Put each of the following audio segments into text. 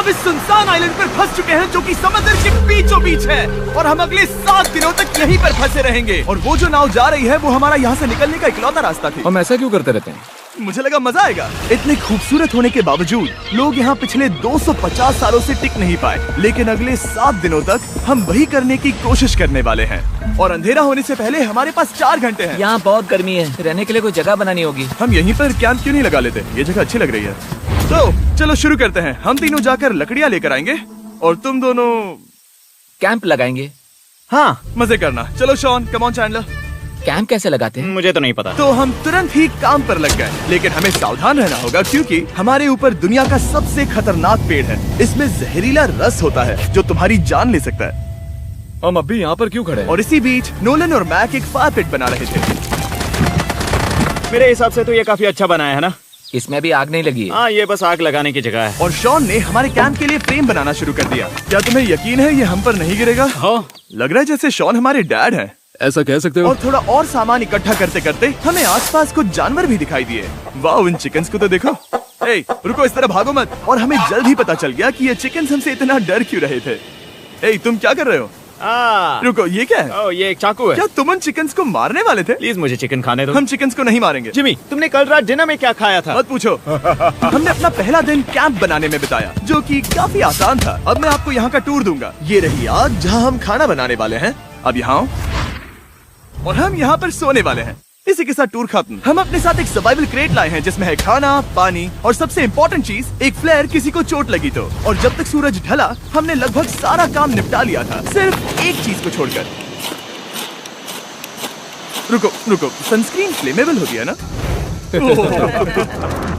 हम इस सुनसान आइलैंड पर फंस चुके हैं जो कि समंदर के बीचों बीच है और हम अगले 7 दिनों तक यहीं पर फंसे रहेंगे। और वो जो नाव जा रही है वो हमारा यहाँ से निकलने का इकलौता रास्ता थी। हम ऐसा क्यों करते रहते हैं? मुझे लगा मजा आएगा। इतने खूबसूरत होने के बावजूद लोग यहाँ पिछले 250 सालों से टिक नहीं पाए, लेकिन अगले 7 दिनों तक हम वही करने की कोशिश करने वाले हैं। और अंधेरा होने से पहले हमारे पास 4 घंटे हैं। यहाँ बहुत गर्मी है, रहने के लिए कोई जगह बनानी होगी। हम यहीं पर कैंप क्यों नहीं लगा लेते? ये जगह अच्छी लग रही है। तो चलो शुरू करते हैं। हम तीनों जाकर लकड़ियाँ लेकर आएंगे और तुम दोनों कैंप लगाएंगे। हाँ, मजे करना। चलो Shawn, come on Chandler. Camp कैसे लगाते हैं? मुझे तो नहीं पता। तो हम तुरंत ही काम पर लग गए, लेकिन हमें सावधान रहना होगा क्योंकि हमारे ऊपर दुनिया का सबसे खतरनाक पेड़ है। इसमें जहरीला रस होता है जो तुम्हारी जान ले सकता है। हम अभी यहाँ पर क्यों खड़े हैं? और इसी बीच नोलन और मैक एक फायर पिट बना रहे थे। मेरे हिसाब से तो ये काफी अच्छा बनाया है ना? इसमें भी आग नहीं लगी है। हाँ, ये बस आग लगाने की जगह है। और शॉन ने हमारे कैंप के लिए फ्रेम बनाना शुरू कर दिया। क्या तुम्हें यकीन है ये हम पर नहीं गिरेगा? हाँ। लग रहा है जैसे शॉन हमारे डैड हैं। ऐसा कह सकते हो? और थोड़ा और सामान इकट्ठा करते करते हमें आसपास कुछ जानवर भी दिखाई दिए। वाह, इन चिकन्स को तो देखो। ए, रुको, इस तरह भागो मत। और हमें जल्द ही पता चल गया कि ये चिकन्स हमसे इतना डर क्यों रहे थे। ए, तुम क्या कर रहे हो? रुको, ये क्या है? ओ, ये एक चाकू है। क्या तुम उन चिकन्स को मारने वाले थे? प्लीज मुझे चिकन खाने दो। हम चिकन्स को नहीं मारेंगे। जिमी, तुमने कल रात डिनर में क्या खाया था? मत पूछो। हमने अपना पहला दिन कैंप बनाने में बिताया, जो कि काफी आसान था। अब मैं आपको यहाँ का टूर दूंगा। ये रही आग जहाँ हम खाना बनाने वाले हैं। अब यहाँ आओ। और हम यहाँ पर सोने वाले हैं। इसी के साथ टूर खत्म। हम अपने साथ एक सर्वाइवल क्रेट लाए हैं जिसमें है खाना, पानी और सबसे इम्पोर्टेंट चीज एक फ्लेयर, किसी को चोट लगी तो। और जब तक सूरज ढला हमने लगभग सारा काम निपटा लिया था, सिर्फ एक चीज को छोड़कर। रुको, सनस्क्रीन फ्लेमेबल हो गया ना?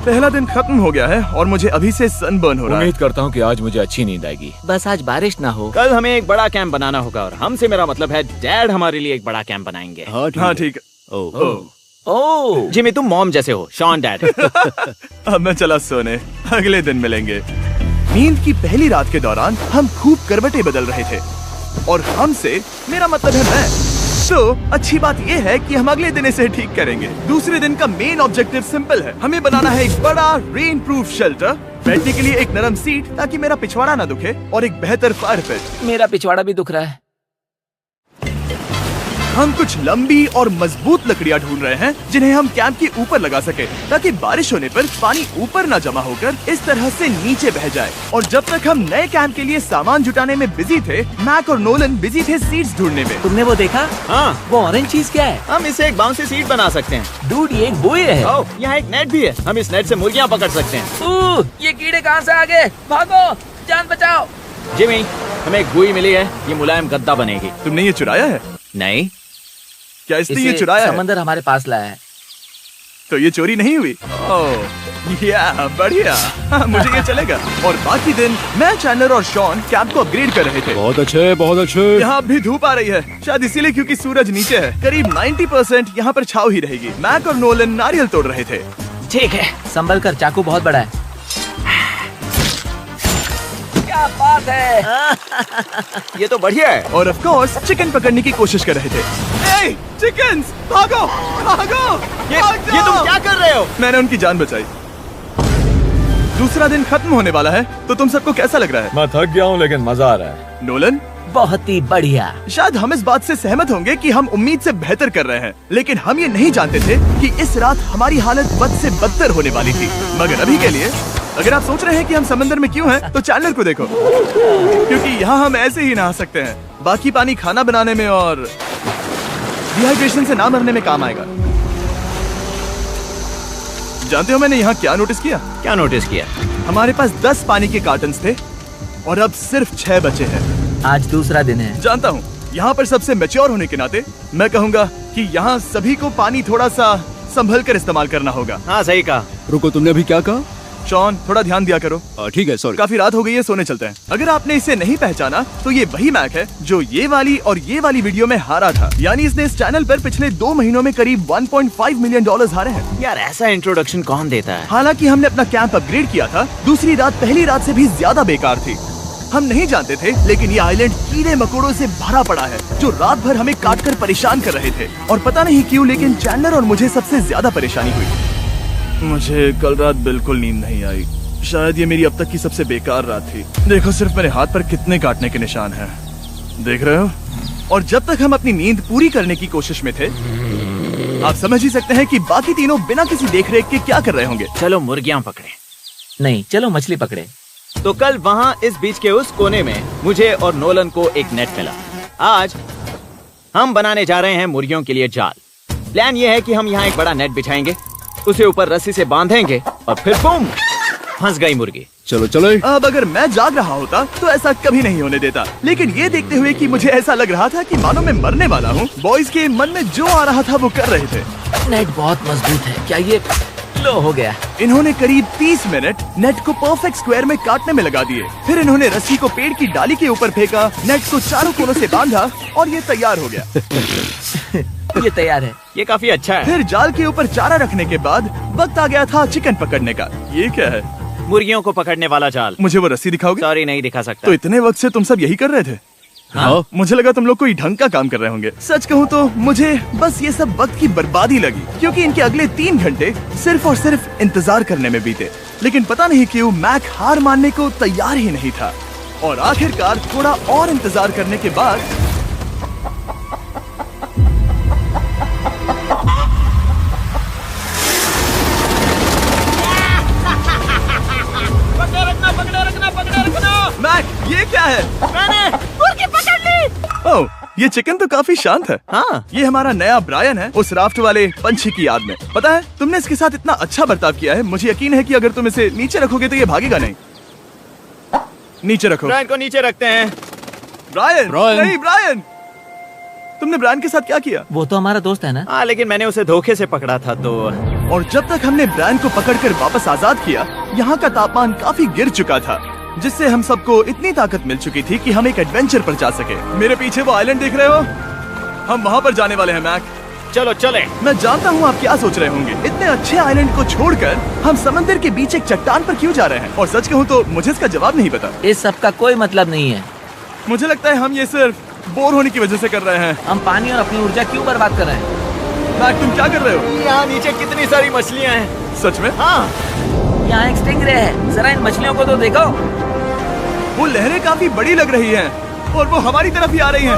पहला दिन खत्म हो गया है और मुझे अभी से सनबर्न हो रहा है। उम्मीद करता हूँ कि आज मुझे अच्छी नींद आएगी। बस आज बारिश ना हो। कल हमें एक बड़ा कैंप बनाना होगा और हमसे मेरा मतलब है डैड हमारे लिए एक बड़ा कैंप बनाएंगे। हाँ ठीक है। ओह, जिमी, तुम मॉम जैसे हो, शॉन डैड। अब मैं चला सोने, अगले दिन मिलेंगे। नींद की पहली रात के दौरान हम खूब करवटें बदल रहे थे। और हमसे मेरा मतलब है मैं। तो अच्छी बात यह है कि हम अगले दिन इसे ठीक करेंगे। दूसरे दिन का मेन ऑब्जेक्टिव सिंपल है। हमें बनाना है एक बड़ा रेन प्रूफ शेल्टर, बैठने के लिए एक नरम सीट ताकि मेरा पिछवाड़ा ना दुखे, और एक बेहतर फायर पिट। मेरा पिछवाड़ा भी दुख रहा है। हम कुछ लंबी और मजबूत लकड़ियां ढूंढ रहे हैं जिन्हें हम कैंप के ऊपर लगा सके, ताकि बारिश होने पर पानी ऊपर न जमा होकर इस तरह से नीचे बह जाए। और जब तक हम नए कैंप के लिए सामान जुटाने में बिजी थे, मैक और नोलन बिजी थे सीड्स ढूंढने में। तुमने वो देखा? हाँ, वो ऑरेंज चीज क्या है? हम इसे एक बाउंसी सीट बना सकते हैं। डूड, ये एक बोए है। ओह, यहाँ एक नेट भी है। हम इस नेट से मुर्गियाँ पकड़ सकते हैं। ये कीड़े कहाँ से आ गए? भागो, जान बचाओ। जिमी, हमें एक बुई मिली है, ये मुलायम गद्दा बनेगी। तुमने ये चुराया है? नहीं। क्या इसने ये इसे चुराया है? समंदर हमारे पास लाया है। तो ये चोरी नहीं हुई? ओह, या बढ़िया। मुझे ये चलेगा। और बाकी दिन मैं, चैंडलर और शॉन कैंप को अपग्रेड कर रहे थे। बहुत अच्छे, बहुत अच्छे। यहाँ भी धूप आ रही है, शायद इसीलिए क्योंकि सूरज नीचे है। करीब 90% यहाँ पर छाव ही रहेगी। मैक और नोलन नारियल तोड़ रहे थे। ठीक है, संभल कर, चाकू बहुत बड़ा है। क्या बात है। ये तो बढ़िया है। और ऑफ कोर्स चिकन पकड़ने की कोशिश कर रहे थे। ए, चिकन्स, भागो, भागो, ये तुम क्या कर रहे हो? मैंने उनकी जान बचाई। दूसरा दिन खत्म होने वाला है, तो तुम सबको कैसा लग रहा है? मैं थक गया हूँ लेकिन मजा आ रहा है। नोलन, बहुत ही बढ़िया। शायद हम इस बात से सहमत होंगे कि हम उम्मीद से बेहतर कर रहे हैं, लेकिन हम ये नहीं जानते थे कि इस रात हमारी हालत बद से बदतर होने वाली थी। मगर अभी के लिए, अगर आप सोच रहे हैं कि हम समंदर में क्यों हैं, तो चैंडलर को देखो, क्योंकि यहाँ हम ऐसे ही नहा सकते हैं। बाकी पानी खाना बनाने में और डिहाइड्रेशन से ना मरने में काम आएगा। जानते हो मैंने यहाँ क्या नोटिस किया? क्या नोटिस किया? हमारे पास 10 पानी के कार्टन्स थे और अब सिर्फ 6 बचे हैं। आज दूसरा दिन है। जानता हूँ, यहाँ पर सबसे मैच्योर होने के नाते मैं कहूँगा कि यहाँ सभी को पानी थोड़ा सा संभल कर इस्तेमाल करना होगा। हाँ, सही कहा। रुको, तुमने अभी क्या कहा? शॉन, थोड़ा ध्यान दिया करो। ठीक है, सॉरी। काफी रात हो गई है, सोने चलते हैं। अगर आपने इसे नहीं पहचाना तो ये वही मैक है जो ये वाली और ये वाली वीडियो में हारा था। यानी इसने इस चैनल पर पिछले 2 महीनों में करीब $1.5 मिलियन हारे हैं। यार, ऐसा इंट्रोडक्शन कौन देता है? हालांकि हमने अपना कैंप अपग्रेड किया था, दूसरी रात पहली रात से भी ज्यादा बेकार थी। हम नहीं जानते थे, लेकिन ये आइलैंड कीड़े मकोड़ों से भरा पड़ा है जो रात भर हमें काट कर परेशान कर रहे थे। और पता नहीं क्यों, लेकिन चैंडलर और मुझे सबसे ज्यादा परेशानी हुई। मुझे कल रात बिल्कुल नींद नहीं आई। शायद ये मेरी अब तक की सबसे बेकार रात थी। देखो सिर्फ मेरे हाथ पर कितने काटने के निशान हैं। देख रहे हो? और जब तक हम अपनी नींद पूरी करने की कोशिश में थे, आप समझ ही सकते हैं कि बाकी तीनों बिना किसी देखरेख के क्या कर रहे होंगे। चलो मुर्गियां पकड़े। नहीं, चलो मछली पकड़े। तो कल वहाँ इस बीच के उस कोने में मुझे और नोलन को एक नेट मिला। आज हम बनाने जा रहे हैं मुर्गियों के लिए जाल। प्लान ये है कि हम यहाँ एक बड़ा नेट बिछाएंगे, उसे ऊपर रस्सी से बांधेंगे और फिर बूम, फंस गई मुर्गी। चलो चलो। अब अगर मैं जाग रहा होता तो ऐसा कभी नहीं होने देता, लेकिन ये देखते हुए कि मुझे ऐसा लग रहा था कि मानो मैं मरने वाला हूँ, बॉयज के मन में जो आ रहा था वो कर रहे थे। नेट बहुत मजबूत है। क्या ये लो हो गया? इन्होंने करीब 30 मिनट नेट को परफेक्ट स्क्वायर में काटने में लगा दिए। फिर इन्होंने रस्सी को पेड़ की डाली के ऊपर फेंका, नेट को चारों कोनों से बांधा और ये तैयार हो गया। ये तैयार है। ये काफी अच्छा है। फिर जाल के ऊपर चारा रखने के बाद वक्त आ गया था चिकन पकड़ने का। ये क्या है? मुर्गियों को पकड़ने वाला जाल। मुझे वो रस्सी दिखाओगे? सॉरी, नहीं दिखा सकता। तो इतने वक्त से तुम सब यही कर रहे थे? हाँ। मुझे लगा तुम लोग कोई ढंग का काम कर रहे होंगे। सच कहूँ तो मुझे बस ये सब वक्त की बर्बादी लगी, क्योंकि इनके अगले 3 घंटे सिर्फ और सिर्फ इंतजार करने में बीते। लेकिन पता नहीं क्यों मैक हार मानने को तैयार ही नहीं था। और आखिरकार थोड़ा और इंतजार करने के बाद मैक, ये क्या है? मैंने मुर्गी पकड़ ली। ओह, ये चिकन तो काफी शांत है। हाँ। ये हमारा नया ब्रायन है, उस राफ्ट वाले पंछी की याद में। पता है, तुमने इसके साथ इतना अच्छा बर्ताव किया है, मुझे यकीन है कि अगर तुम इसे नीचे रखोगे तो ये भागेगा नहीं। नीचे रखो। ब्रायन को नीचे रखते हैं। Brian, Brian. नहीं ब्रायन। तुमने ब्रायन के साथ क्या किया? वो तो हमारा दोस्त है ना। हाँ, लेकिन मैंने उसे धोखे से पकड़ा था तो। और जब तक हमने ब्रायन को पकड़कर वापस आजाद किया, यहाँ का तापमान काफी गिर चुका था, जिससे हम सबको इतनी ताकत मिल चुकी थी कि हम एक एडवेंचर पर जा सके। मेरे पीछे वो आइलैंड देख रहे हो? हम वहाँ पर जाने वाले हैं मैक। चलो चले। मैं जानता हूँ आप क्या सोच रहे होंगे, इतने अच्छे आइलैंड को छोड़कर हम समंदर के बीच एक चट्टान पर क्यों जा रहे हैं? और सच कहूँ तो मुझे इसका जवाब नहीं पता। इस सब का कोई मतलब नहीं है। मुझे लगता है हम ये सिर्फ बोर होने की वजह से कर रहे हैं। हम पानी और अपनी ऊर्जा क्यों बर्बाद कर रहे हैं? मैक, तुम क्या कर रहे हो? यहाँ नीचे कितनी सारी मछलियाँ हैं। सच में? हाँ। यहाँ एक स्टिंगरे है, जरा इन मछलियों को तो देखो। वो लहरें काफी बड़ी लग रही हैं और वो हमारी तरफ ही आ रही हैं।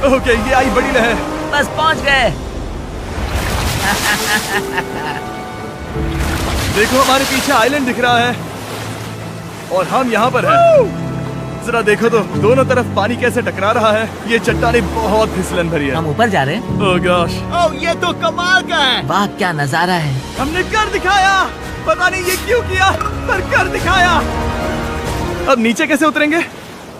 ओके, ये आई बड़ी लहर। बस पहुँच गए। देखो हमारे पीछे आइलैंड दिख रहा है और हम यहाँ पर हैं। जरा देखो तो दोनों तरफ पानी कैसे टकरा रहा है। ये चट्टानें बहुत फिसलन भरी है। हम ऊपर जा रहे हैं। ओह गॉश, ओह, ये तो कमाल का है। वाह, क्या नजारा है। हमने कर दिखाया। पता नहीं ये क्यों किया, पर कर दिखाया। अब नीचे कैसे उतरेंगे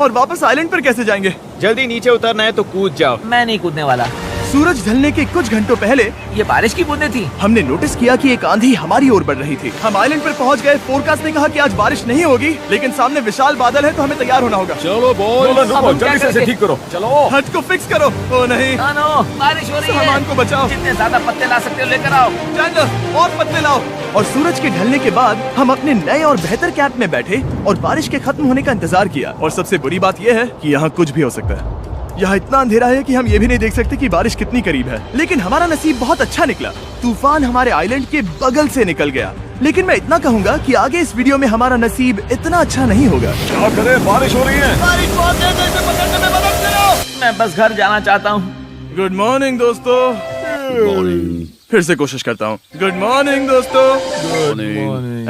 और वापस आइलैंड पर कैसे जाएंगे? जल्दी नीचे उतरना है तो कूद जाओ। मैं नहीं कूदने वाला। सूरज ढलने के कुछ घंटों पहले ये बारिश की बूंदें थी। हमने नोटिस किया कि एक आंधी हमारी ओर बढ़ रही थी। हम आइलैंड पर पहुंच गए। फोरकास्ट ने कहा कि आज बारिश नहीं होगी, लेकिन सामने विशाल बादल है तो हमें तैयार होना होगा। चलो बॉय, अब हम क्या जल्दी से इसे करेंगे? ठीक करो। चलो। हट को फिक्स करो। ओ नहीं, नो, बारिश हो रही है। सामान को बचाओ। जितने ज्यादा पत्ते ला सकते हो लेकर आओ। चैंडलर, और पत्ते लाओ। और सूरज के ढलने के बाद हम अपने नए और बेहतर कैंप में बैठे और बारिश के खत्म होने का इंतजार किया। और सबसे बुरी बात यह है कि यहाँ कुछ भी हो सकता है। यहाँ इतना अंधेरा है कि हम ये भी नहीं देख सकते कि बारिश कितनी करीब है। लेकिन हमारा नसीब बहुत अच्छा निकला। तूफान हमारे आइलैंड के बगल से निकल गया। लेकिन मैं इतना कहूँगा कि आगे इस वीडियो में हमारा नसीब इतना अच्छा नहीं होगा। क्या करें, बारिश हो रही है। बारिश बहुत तेज है, इसे पकड़ने में मदद करो। मैं बस घर जाना चाहता हूँ। गुड मॉर्निंग दोस्तों। फिर से कोशिश करता हूँ। गुड मॉर्निंग दोस्तों।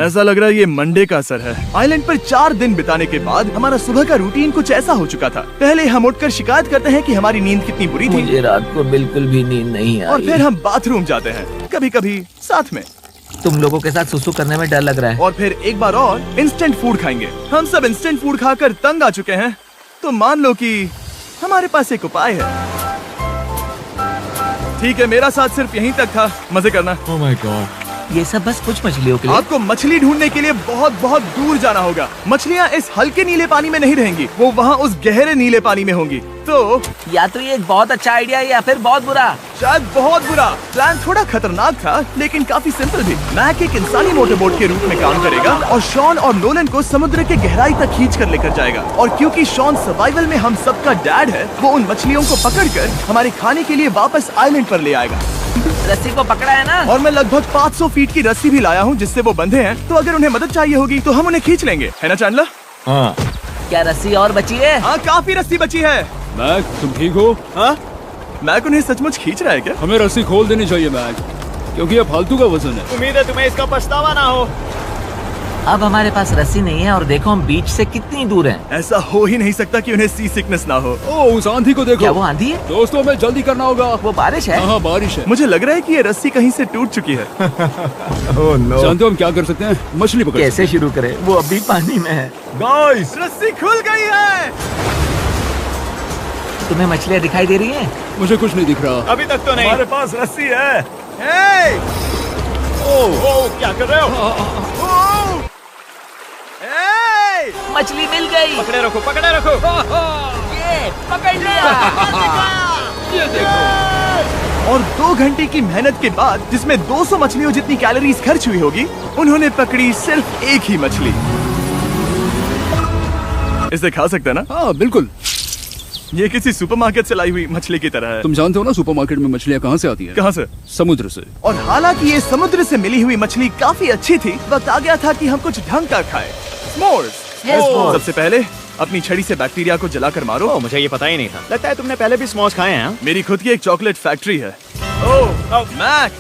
ऐसा लग रहा है ये मंडे का असर है। आइलैंड पर 4 दिन बिताने के बाद हमारा सुबह का रूटीन कुछ ऐसा हो चुका था। पहले हम उठकर शिकायत करते हैं कि हमारी नींद कितनी बुरी थी, मुझे रात को बिल्कुल भी नींद नहीं और आई। फिर हम बाथरूम जाते हैं, कभी कभी साथ में। तुम लोगों के साथ सुसु करने में डर लग रहा है। और फिर एक बार और इंस्टेंट फूड खाएंगे। हम सब इंस्टेंट फूड खाकर तंग आ चुके हैं, तो मान लो कि हमारे पास एक उपाय है। ठीक है, मेरा साथ सिर्फ यहीं तक था। मजे करना। ओह माय गॉड, ये सब बस कुछ मछलियों के लिए। आपको मछली ढूंढने के लिए बहुत बहुत दूर जाना होगा। मछलियाँ इस हल्के नीले पानी में नहीं रहेंगी, वो वहाँ उस गहरे नीले पानी में होंगी। तो या तो ये एक बहुत अच्छा आइडिया है या फिर बहुत बुरा। शायद बहुत बुरा। प्लान थोड़ा खतरनाक था, लेकिन काफी सिंपल भी। मैक एक इंसानी मोटरबोट के रूप में काम करेगा और शॉन और नोलन को समुद्र के गहराई तक खींच कर लेकर जाएगा। और क्योंकि शॉन सर्वाइवल में हम सबका डैड है, वो उन मछलियों को पकड़कर हमारे खाने के लिए वापस आइलैंड पर ले आएगा। रस्सी को पकड़ा है ना? और मैं लगभग 500 फीट की रस्सी भी लाया हूँ जिससे वो बंधे हैं, तो अगर उन्हें मदद चाहिए होगी तो हम उन्हें खींच लेंगे, है ना चैंडलर? हाँ। क्या रस्सी और बची है? हाँ, काफी रस्सी बची है। मैक, तुम ठीक हो? हाँ? मैक उन्हें सचमुच खींच रहा है क्या? हमें रस्सी खोल देनी चाहिए मैक, क्योंकि ये फालतू का वजन है। उम्मीद है तुम्हें इसका पछतावा ना हो। अब हमारे पास रस्सी नहीं है और देखो हम बीच से कितनी दूर हैं। ऐसा हो ही नहीं सकता कि उन्हें सी सिकनेस ना हो। ओह, उस आंधी को देखो। क्या वो आंधी है? दोस्तों, हमें जल्दी करना होगा। वो बारिश है? हाँ, बारिश है। मुझे लग रहा है कि ये रस्सी कहीं से टूट चुकी है। Oh no. जानते हो हम क्या कर सकते हैं? मछली पकड़ कैसे शुरू करें? वो अभी पानी में है। गाइस, रस्सी खुल गई है। तुम्हें मछलियाँ दिखाई दे रही हैं? मुझे कुछ नहीं दिख रहा। अभी तक तो नहीं। हमारे पास रस्सी है। हे! ओह, क्या कर रहे हो? ओह! हे! मछली मिल गई। पकड़े रखो, पकड़े रखो। ये पकड़ लिया। ये देखो। और 2 घंटे की मेहनत के बाद, जिसमें 200 मछलियों जितनी कैलोरीज खर्च हुई होगी, उन्होंने पकड़ी सिर्फ एक ही मछली। इसे खा सकते हैं ना? हाँ, बिल्कुल। ये किसी सुपरमार्केट से लाई हुई मछली की तरह है। तुम जानते हो ना सुपरमार्केट में मछलियाँ कहाँ से आती है? कहाँ से? समुद्र से। और हालांकि ये समुद्र से मिली हुई मछली काफी अच्छी थी, वक्त आ गया था कि हम कुछ ढंग का खाएं। स्मोर्स। S'mores। सबसे पहले अपनी छड़ी से बैक्टीरिया को जलाकर मारो। ओह, मुझे ये पता ही नहीं था। लगता है तुमने पहले भी स्मोक्स खाए हैं। मेरी खुद की एक चॉकलेट फैक्ट्री है। ओह मैक,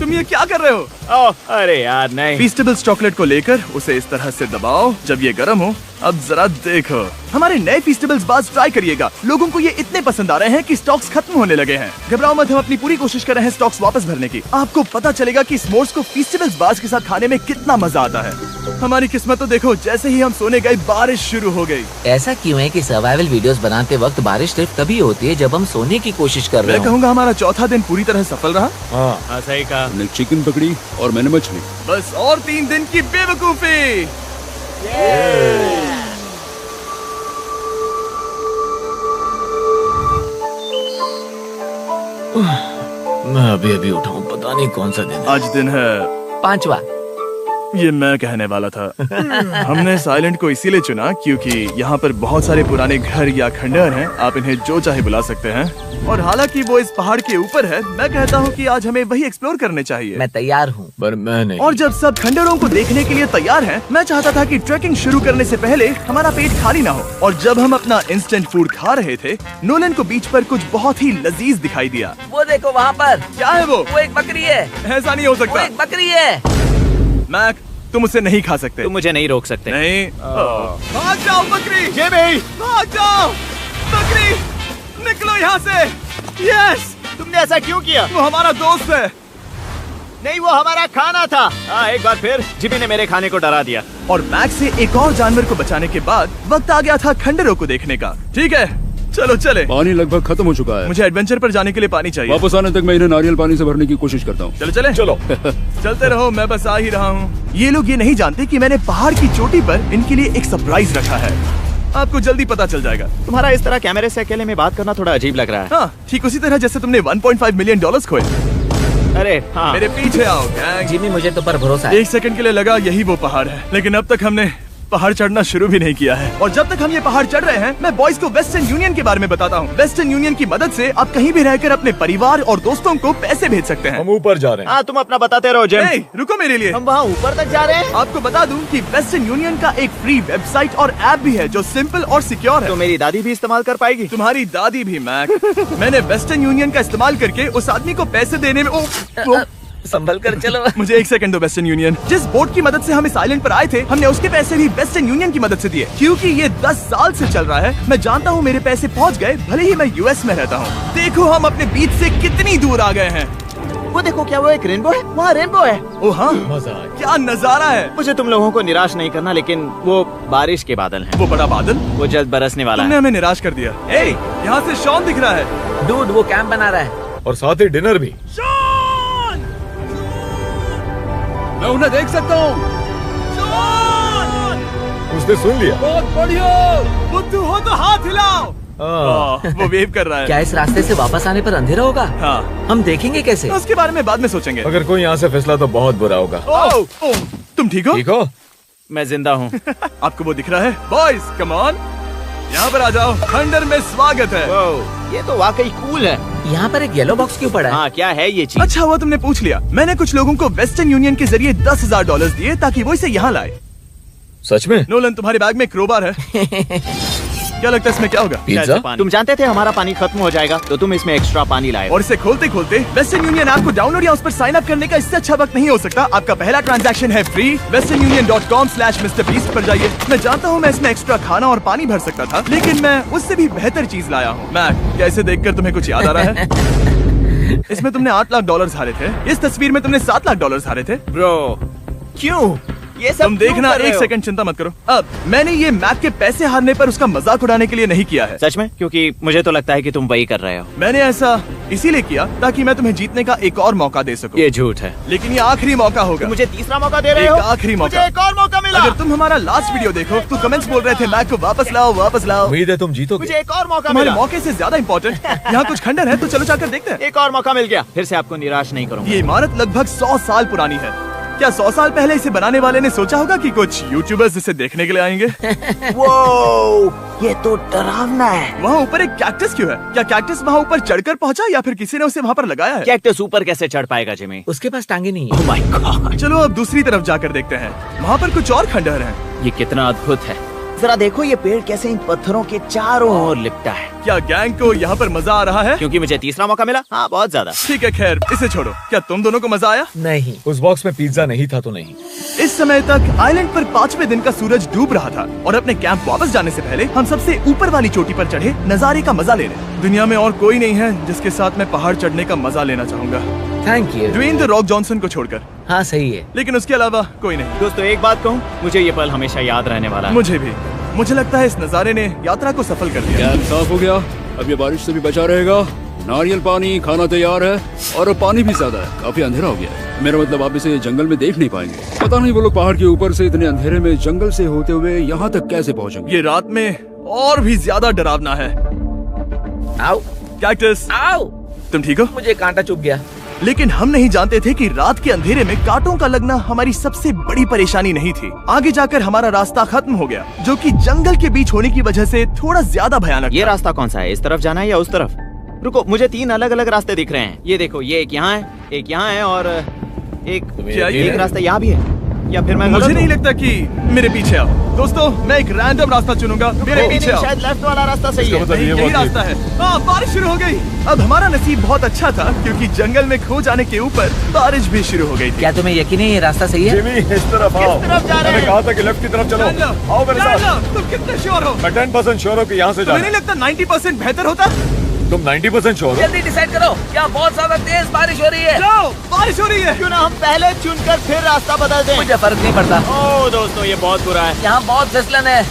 तुम ये क्या कर रहे हो? ओह, अरे यार नहीं। फीस्टेबल्स चॉकलेट को लेकर उसे इस तरह से दबाओ। जब ये गर्म हो, अब जरा देखो। हमारे नए फीस्टेबल्स बार्स ट्राई करिएगा। लोगों को ये इतने पसंद आ रहे हैं कि स्टॉक्स खत्म होने लगे हैं। घबराओ मत, हम अपनी पूरी कोशिश कर रहे हैं स्टॉक्स वापस भरने की। आपको पता चलेगा कि स्मोर्स को फीस्टेबल्स बार्स के साथ खाने में कितना मजा आता है। हमारी किस्मत तो देखो, जैसे ही हम सोने गए बारिश शुरू हो गई। ऐसा क्यों है कि सर्वाइवल वीडियोस बनाते वक्त बारिश सिर्फ तभी होती है जब हम सोने की कोशिश कर रहे मैं हो? कहूँगा हमारा चौथा दिन पूरी तरह सफल रहा। हाँ, सही कहा। हमने चिकन पकड़ी और मैंने मछली। बस और 3 दिन की बेवकूफी। मैं अभी उठा हूँ, पता नहीं कौन सा दिन है। आज दिन है 5वां। ये मैं कहने वाला था। हमने साइलेंट को इसीलिए चुना क्योंकि यहाँ पर बहुत सारे पुराने घर या खंडहर हैं। आप इन्हें जो चाहे बुला सकते हैं। और हालांकि वो इस पहाड़ के ऊपर है, मैं कहता हूँ कि आज हमें वही एक्सप्लोर करने चाहिए। मैं तैयार हूँ, पर मैं नहीं। और जब सब खंडहरों को देखने के लिए तैयार हैं, मैं चाहता था कि ट्रैकिंग शुरू करने से पहले हमारा पेट खाली ना हो। और जब हम अपना इंस्टेंट फूड खा रहे थे, नोलन को बीच पर कुछ बहुत ही लजीज दिखाई दिया। वो देखो वहाँ पर। क्या है वो? वो एक बकरी है। ऐसा नहीं हो वो सकता। एक बकरी है। मैक, तुम उसे नहीं खा सकते। तुम मुझे नहीं रोक सकते। नहीं। भाग जाओ बकरी। ये भी। भाग जाओ बकरी, निकलो यहाँ से। यस, तुमने ऐसा क्यों किया? वो हमारा दोस्त है। नहीं, वो हमारा खाना था। एक बार फिर जिमी ने मेरे खाने को डरा दिया। और मैक से एक और जानवर को बचाने के बाद वक्त आ गया था खंडहरों को देखने का। ठीक है, चलो चले। पानी लगभग खत्म हो चुका है। मुझे एडवेंचर पर जाने के लिए पानी चाहिए। वापस आने तक मैं इन्हें नारियल पानी से भरने की कोशिश करता हूँ। चलो चले। चलो चलते रहो, मैं बस आ ही रहा हूँ। ये लोग ये नहीं जानते कि मैंने पहाड़ की चोटी पर इनके लिए एक सरप्राइज रखा है। आपको जल्दी पता चल जाएगा। तुम्हारा इस तरह कैमरे से अकेले में बात करना थोड़ा अजीब लग रहा है। हाँ, ठीक उसी तरह जैसे तुमने $1.5 मिलियन खोए। अरे हाँ। मेरे पीछे आओ गैंग। जिमी, मुझे तो पर भरोसा है। 1 सेकंड के लिए लगा यही वो पहाड़ है, लेकिन अब तक हमने पहाड़ चढ़ना शुरू भी नहीं किया है। और जब तक हम ये पहाड़ चढ़ रहे हैं, मैं बॉयज को वेस्टर्न यूनियन के बारे में बताता हूँ। वेस्टर्न यूनियन की मदद से आप कहीं भी रहकर अपने परिवार और दोस्तों को पैसे भेज सकते हैं। हम ऊपर जा रहे हैं। हाँ, तुम अपना बताते रहो जेम। नहीं, रुको मेरे लिए। हम वहाँ ऊपर तक जा रहे हैं। आपको बता दूं कि वेस्टर्न यूनियन का एक फ्री वेबसाइट और ऐप भी है जो सिंपल और सिक्योर है। तो मेरी दादी भी इस्तेमाल कर पाएगी। तुम्हारी दादी भी मैक। मैंने वेस्टर्न यूनियन का इस्तेमाल करके उस आदमी को पैसे देने में संभल कर चलो। मुझे 1 सेकंड दो। वेस्टर्न यूनियन, जिस बोट की मदद से हम इस आइलैंड पर आए थे, हमने उसके पैसे भी वेस्टर्न यूनियन की मदद से दिए। क्योंकि ये 10 साल से चल रहा है, मैं जानता हूँ मेरे पैसे पहुँच गए, भले ही मैं यूएस में रहता हूँ। देखो हम अपने बीच से कितनी दूर आ गए हैं। वो देखो, क्या वो एक रेनबो है? वहाँ रेनबो है। ओ हाँ, क्या नजारा है। मुझे तुम लोगों को निराश नहीं करना, लेकिन वो बारिश के बादल हैं। वो बड़ा बादल, वो जल्द बरसने वाला तुमने है। हमें निराश कर दिया। ए, यहाँ से शॉन दिख रहा है। डूड, वो कैंप बना रहा है। और साथ ही डिनर भी। शॉन! मैं उन्हें देख सकता हूँ। शॉन! उसने सुन लिया। बहुत बढ़िया। बुद्धू हो तो हाथ हिलाओ। वो वेव कर रहा है। क्या इस रास्ते से वापस आने पर अंधेरा होगा? हाँ, हम देखेंगे कैसे? उसके बारे में बाद में सोचेंगे। अगर कोई यहाँ से फिसला तो बहुत बुरा होगा। ओह, तुम ठीक हो? ठीक हो? मैं जिंदा हूँ। आपको वो दिख रहा है? बॉयज कम ऑन, यहाँ पर आ जाओ। खंडर में स्वागत है। ये तो वाकई कूल है। यहाँ पर एक येलो बॉक्स क्यों पड़ा है? हाँ, क्या है ये चीज? अच्छा हुआ तुमने पूछ लिया। मैंने कुछ लोगों को वेस्टर्न यूनियन के जरिए $10,000 दिए ताकि वो इसे यहाँ लाए। सच में? नोलन, तुम्हारे बैग में क्रोबार है। क्या लगता है इसमें क्या होगा? पिज्जा? तुम जानते थे हमारा पानी खत्म हो जाएगा, तो तुम इसमें एक्स्ट्रा पानी लाए। और इसे खोलते खोलते वेस्टर्न यूनियन ऐप को डाउनलोड या उस पर साइन अप करने का इससे अच्छा वक्त नहीं हो सकता। आपका पहला ट्रांजैक्शन है फ्री। westernunion.com/MrBeast पर जाइए। मैं जानता हूँ मैं इसमें एक्स्ट्रा खाना और पानी भर सकता था, लेकिन मैं उससे भी बेहतर चीज लाया हूँ। मैक, क्या इसे देखकर तुम्हें कुछ याद आ रहा है? इसमें तुमने $8 लाख हारे थे। इस तस्वीर में तुमने $7 लाख हारे थे। ब्रो, क्यों ये सब तुम क्यों देखना, कर रहे एक हो? सेकंड चिंता मत करो। अब मैंने ये मैक के पैसे हारने पर उसका मजाक उड़ाने के लिए नहीं किया है। सच में? क्योंकि मुझे तो लगता है कि तुम वही कर रहे हो। मैंने ऐसा इसीलिए किया ताकि मैं तुम्हें जीतने का एक और मौका दे सकूं। ये झूठ है। लेकिन ये आखिरी मौका होगा। मुझे तीसरा मौका दे रहे एक हो? आखिरी मौका। मुझे एक और मौका मिला। अगर तुम हमारा लास्ट वीडियो देखो तो कमेंट्स बोल रहे थे मैक को वापस लाओ, वापस लाओ। उम्मीद है तुम जीतोगे। मुझे एक और मौका तुम्हारे मिला। मौके से ज्यादा इम्पोर्टेंट यहाँ कुछ खंडर है, तो चलो जाकर देखते हैं। एक और मौका मिल गया। फिर से आपको निराश नहीं करूंगा। ये इमारत लगभग 100 साल पुरानी है। क्या 100 साल पहले इसे बनाने वाले ने सोचा होगा कि कुछ यूट्यूबर्स इसे देखने के लिए आएंगे? वो ये तो डरावना है। वहाँ ऊपर एक कैक्टस क्यों है? क्या कैक्टस वहाँ ऊपर चढ़कर पहुँचा या फिर किसी ने उसे वहाँ पर लगाया है? कैक्टस ऊपर कैसे चढ़ पाएगा जिमी? उसके पास टांगे नहीं है। ओह माय गॉड, चलो अब दूसरी तरफ जाकर देखते हैं। वहाँ पर कुछ और खंडहर हैं। ये कितना अद्भुत है। जरा देखो ये पेड़ कैसे इन पत्थरों के चारों ओर लिपटा है। क्या गैंग को यहाँ पर मजा आ रहा है? क्योंकि मुझे तीसरा मौका मिला। हाँ, बहुत ज्यादा। ठीक है, खैर इसे छोड़ो। क्या तुम दोनों को मजा आया? नहीं। उस बॉक्स में पिज्जा नहीं था तो नहीं। इस समय तक आइलैंड पर 5वें दिन का सूरज डूब रहा था और अपने कैंप वापस जाने से पहले हम सबसे ऊपर वाली चोटी पर चढ़े नजारे का मजा ले रहे। दुनिया में और कोई नहीं है जिसके साथ मैं पहाड़ चढ़ने का मजा लेना चाहूंगा, thank you. Dwayne the Rock Johnson को छोड़कर। हाँ सही है। लेकिन उसके अलावा कोई नहीं। दोस्तों, एक बात कहूँ, मुझे ये पल हमेशा याद रहने वाला है। मुझे भी। मुझे लगता है इस नजारे ने यात्रा को सफल कर दिया। कैंप साफ हो गया। अब ये बारिश से भी बचा रहेगा। नारियल पानी, खाना तैयार है और अब पानी भी ज्यादा है। काफी अंधेरा हो गया है। मेरा मतलब आप इसे जंगल में देख नहीं पाएंगे। पता नहीं वो लोग पहाड़ के ऊपर से इतने अंधेरे में जंगल से होते हुए यहाँ तक कैसे पहुँचेंगे। ये रात में और भी ज्यादा डरावना है। आओ कैक्टस, आओ। तुम ठीक हो? मुझे कांटा चुभ गया। लेकिन हम नहीं जानते थे कि रात के अंधेरे में कांटों का लगना हमारी सबसे बड़ी परेशानी नहीं थी। आगे जाकर हमारा रास्ता खत्म हो गया, जो कि जंगल के बीच होने की वजह से थोड़ा ज्यादा भयानक ये था। रास्ता कौन सा है? इस तरफ जाना है या उस तरफ? रुको, मुझे 3 अलग अलग रास्ते दिख रहे हैं। ये देखो, ये एक यहाँ है, एक यहाँ है और क्या ये एक है? रास्ता यहाँ भी है। या फिर मैं मुझे गलत नहीं हूँ? लगता कि मेरे पीछे आओ। दोस्तों, मैं एक रैंडम रास्ता चुनूंगा। मेरे नहीं, पीछे नहीं, आओ। शायद लेफ्ट वाला रास्ता सही है। नहीं, यही रास्ता है। बारिश शुरू हो गई। अब हमारा नसीब बहुत अच्छा था क्योंकि जंगल में खो जाने के ऊपर बारिश भी शुरू हो गई थी। क्या तुम्हें यकीन है ये रास्ता सही है? जिमी, इस तरफ आओ। किस तरफ जा रहे मैंने हैं? कहा था कि लेफ्ट की तरफ चलो। आओ मेरे साथ। तुम कितने श्योर हो? मैं 10% श्योर हूँ कि यहाँ से तुम्हें जाना। नहीं लगता 90% बेहतर होता? तुम 90% श्योर हो? जल्दी डिसाइड करो। क्या बहुत ज्यादा तेज बारिश हो रही है? जाओ, बारिश हो रही है। क्यों ना हम पहले चुनकर फिर रास्ता बदल दें? मुझे फर्क नहीं पड़ता। ओह दोस्तों, ये बहुत बुरा है। यहाँ बहुत फिसलन है।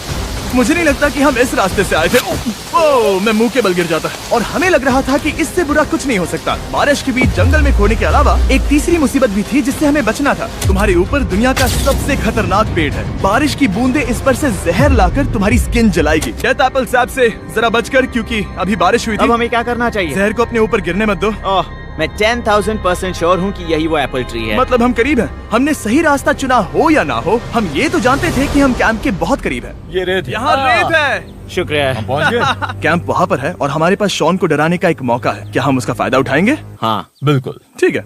मुझे नहीं लगता कि हम इस रास्ते से आए थे। ओह, मैं मुंह के बल गिर जाता। और हमें लग रहा था कि इससे बुरा कुछ नहीं हो सकता। बारिश के बीच जंगल में खोने के अलावा एक तीसरी मुसीबत भी थी जिससे हमें बचना था। तुम्हारे ऊपर दुनिया का सबसे खतरनाक पेड़ है। बारिश की बूंदें इस पर से जहर लाकर तुम्हारी स्किन जलाएगी। डेथ एप्पल सैप से जरा बचकर, क्योंकि अभी बारिश हुई अब थी। हमें क्या करना चाहिए? जहर को अपने ऊपर गिरने मत दो। ओह, मैं 10,000% श्योर हूँ कि यही वो एप्पल ट्री है। मतलब हम करीब हैं। हमने सही रास्ता चुना हो या ना हो, हम ये तो जानते थे कि हम कैंप के बहुत करीब हैं। ये रेत है। यहाँ रेत है। शुक्रिया। हम पहुँच गए। कैंप वहाँ पर है और हमारे पास शॉन को डराने का एक मौका है। क्या हम उसका फायदा उठाएंगे? हाँ, बिल्कुल। ठीक है।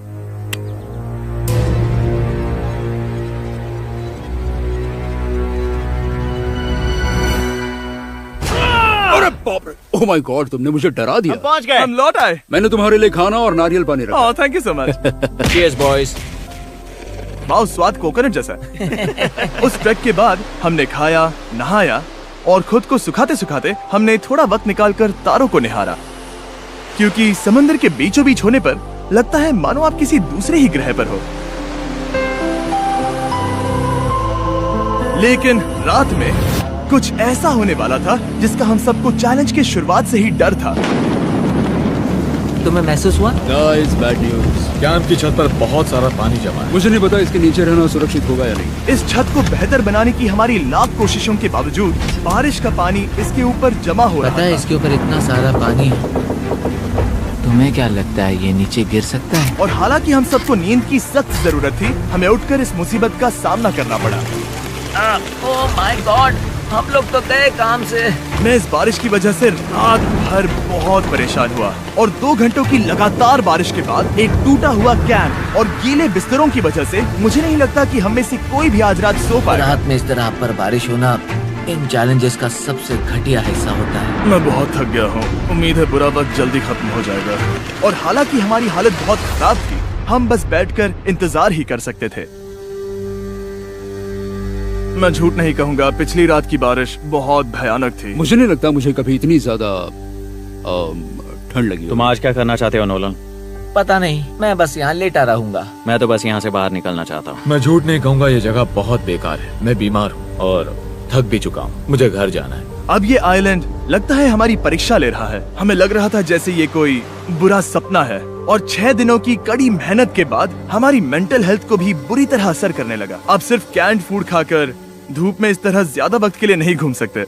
अरे बाप रे, ओह माय गॉड, तुमने मुझे डरा हम दिया। पहुँच गए। हम लौट आए। मैंने तुम्हारे लिए खाना और नारियल पानी रखा। Oh, thank you so much. Cheers, boys। वाह, स्वाद कोकोनट जैसा है। उस ट्रैक के बाद हमने खाया, नहाया और खुद को सुखाते सुखाते हमने थोड़ा वक्त निकालकर तारों को निहारा, क्योंकि समंदर के बीचों बीच होने पर लगता है मानो आप किसी दूसरे ही ग्रह पर हो। लेकिन रात में कुछ ऐसा होने वाला था जिसका हम सबको चैलेंज के शुरुआत से ही डर था। तुम्हें महसूस हुआ? Guys, bad news. कैंप की छत पर बहुत सारा पानी जमा है। मुझे नहीं पता इसके नीचे रहना सुरक्षित होगा या नहीं। इस छत को बेहतर बनाने की हमारी लाख कोशिशों के बावजूद बारिश का पानी इसके ऊपर जमा हो रहा पता है था। इसके ऊपर इतना सारा पानी है। तुम्हें क्या लगता है ये नीचे गिर सकता है? और हालांकि हम सबको नींद की सख्त जरूरत थी, हमें उठकर इस मुसीबत का सामना करना पड़ा। ओह माय गॉड, हम लोग तो गए काम से। मैं इस बारिश की वजह से रात भर बहुत परेशान हुआ और 2 घंटों की लगातार बारिश के बाद एक टूटा हुआ कैंप और गीले बिस्तरों की वजह से मुझे नहीं लगता कि हम में से कोई भी आज रात सो पाएगा। रात में इस तरह पर बारिश होना इन चैलेंजेस का सबसे घटिया हिस्सा होता है। मैं बहुत थक गया हूँ। उम्मीद है बुरा वक्त जल्दी खत्म हो जाएगा। और हालांकि हमारी हालत बहुत खराब थी, हम बस बैठकर इंतजार ही कर सकते थे। मैं झूठ नहीं कहूँगा, पिछली रात की बारिश बहुत भयानक थी। मुझे नहीं लगता मुझे कभी इतनी ज्यादा ठंड लगी। तुम आज क्या करना चाहते हो नोलन? पता नहीं, मैं बस यहाँ लेटा रहूंगा। मैं तो बस यहाँ से बाहर निकलना चाहता हूँ। मैं झूठ नहीं कहूँगा, ये जगह बहुत बेकार है। मैं बीमार हूँ और थक भी चुका हूँ। मुझे घर जाना है। अब ये आइलैंड लगता है हमारी परीक्षा ले रहा है। हमें लग रहा था जैसे ये कोई बुरा सपना है और 6 दिनों की कड़ी मेहनत के बाद हमारी मेंटल हेल्थ को भी बुरी तरह असर करने लगा। अब सिर्फ कैंड फूड खाकर धूप में इस तरह ज्यादा वक्त के लिए नहीं घूम सकते।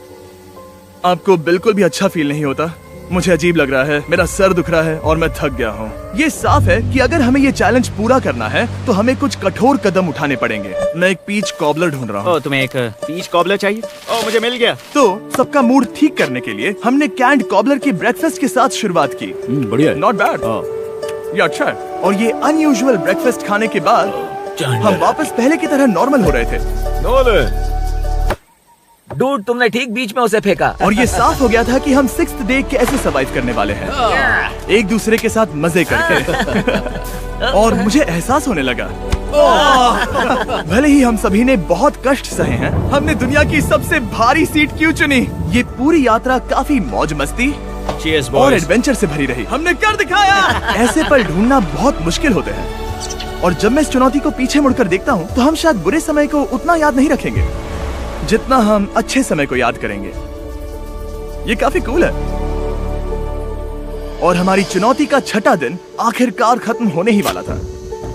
आपको बिल्कुल भी अच्छा फील नहीं होता? मुझे अजीब लग रहा है, मेरा सर दुख रहा है और मैं थक गया हूँ। ये साफ है कि अगर हमें ये चैलेंज पूरा करना है तो हमें कुछ कठोर कदम उठाने पड़ेंगे। मैं एक पीच कॉबलर ढूंढ रहा हूँ। तुम्हें एक पीच कॉबलर चाहिए? मुझे मिल गया। तो सबका मूड ठीक करने के लिए हमने कैंड कॉबलर के ब्रेकफास्ट के साथ शुरुआत की। बढ़िया है। Not bad. ये अच्छा है। और ये अनयूजुअल ब्रेकफास्ट खाने के बाद हम वापस पहले की तरह नॉर्मल हो रहे थे। नोलन, डूड, तुमने ठीक बीच में उसे फेंका। और ये साफ हो गया था कि हम 6th डे कैसे सर्वाइव करने वाले हैं, एक दूसरे के साथ मजे करके। और मुझे एहसास होने लगा, भले ही हम सभी ने बहुत कष्ट सहे हैं, हमने दुनिया की सबसे भारी सीट क्यों चुनी? ये पूरी यात्रा काफी मौज मस्ती Cheers, और boys. एडवेंचर से भरी रही। हमने कर दिखाया। ऐसे पल ढूंढना बहुत मुश्किल होते हैं और जब मैं इस चुनौती को पीछे मुड़कर देखता हूँ तो हम शायद बुरे समय को उतना याद नहीं रखेंगे जितना हम अच्छे समय को याद करेंगे। ये काफी कूल है। और हमारी चुनौती का 6ठा दिन आखिरकार खत्म होने ही वाला था।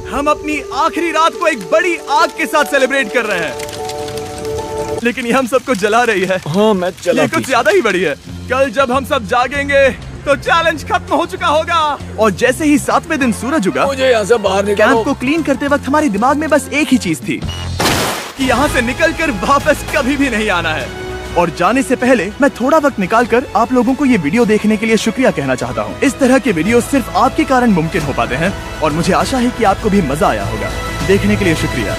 हम अपनी आखिरी रात को एक बड़ी आग के साथ सेलिब्रेट कर रहे हैं, लेकिन ये हम सबको जला रही है। हाँ मैं चला। ये कुछ ज्यादा ही बड़ी है। कल जब हम सब जागेंगे तो चैलेंज खत्म हो चुका होगा। और जैसे ही 7वें दिन सूरज उगा, मुझे यहाँ से बाहर कैंप निकालो। को क्लीन करते वक्त हमारे दिमाग में बस एक ही चीज थी कि यहाँ से निकलकर वापस कभी भी नहीं आना है। और जाने से पहले मैं थोड़ा वक्त निकालकर आप लोगों को ये वीडियो देखने के लिए शुक्रिया कहना चाहता हूँ। इस तरह के वीडियो सिर्फ आपके कारण मुमकिन हो पाते हैं और मुझे आशा है कि आपको भी मजा आया होगा। देखने के लिए शुक्रिया।